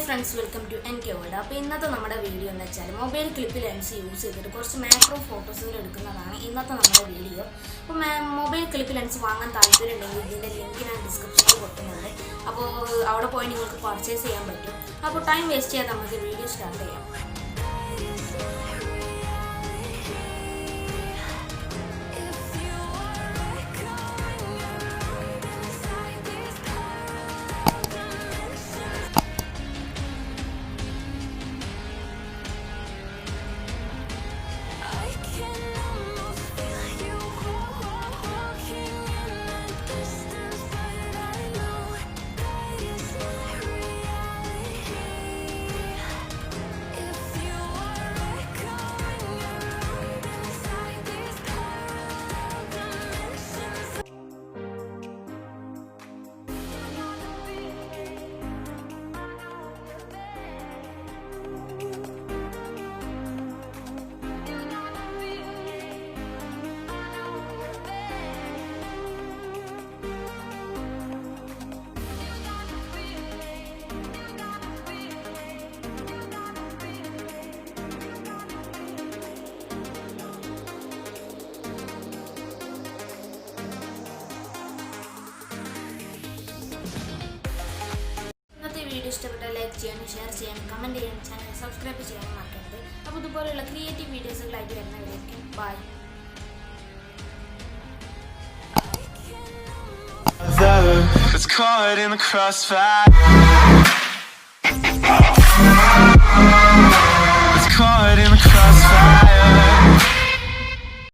friends, welcome to NK World. അപ്പോൾ ഇന്നത്തെ നമ്മുടെ വീഡിയോ എന്ന് വെച്ചാൽ മൊബൈൽ ക്ലിപ്പ് ലെൻസ് യൂസ് ചെയ്തിട്ട് കുറച്ച് മാക്രോ ഫോട്ടോസുകൾ എടുക്കുന്നതാണ് ഇന്നത്തെ നമ്മുടെ വീഡിയോ. അപ്പോൾ മൊബൈൽ ക്ലിപ്പ് ലെൻസ് വാങ്ങാൻ താല്പര്യമുണ്ടെങ്കിൽ ഇതിൻ്റെ ലിങ്ക് ഞാൻ ഡിസ്ക്രിപ്ഷനിൽ കൊടുക്കുന്നുണ്ട്. അപ്പോൾ അവിടെ പോയി നിങ്ങൾക്ക് പർച്ചേസ് ചെയ്യാൻ പറ്റും. അപ്പോൾ ടൈം വേസ്റ്റ് ചെയ്യാതെ നമുക്ക് വീഡിയോ സ്റ്റാർട്ട് ചെയ്യാം. വീഡിയോ ഇഷ്ടപ്പെട്ടാൽ ലൈക്ക് ചെയ്യാനും ഷെയർ ചെയ്യാനും കമൻറ്റ് ചെയ്യാനും ചാനൽ സബ്സ്ക്രൈബ് ചെയ്യാനും മറക്കരുത്. അപ്പോൾ ഇതുപോലെയുള്ള ക്രിയേറ്റീവ് വീഡിയോസുകളായിട്ട് വരുന്നവരേക്കും bye. It's caught in the crossfire.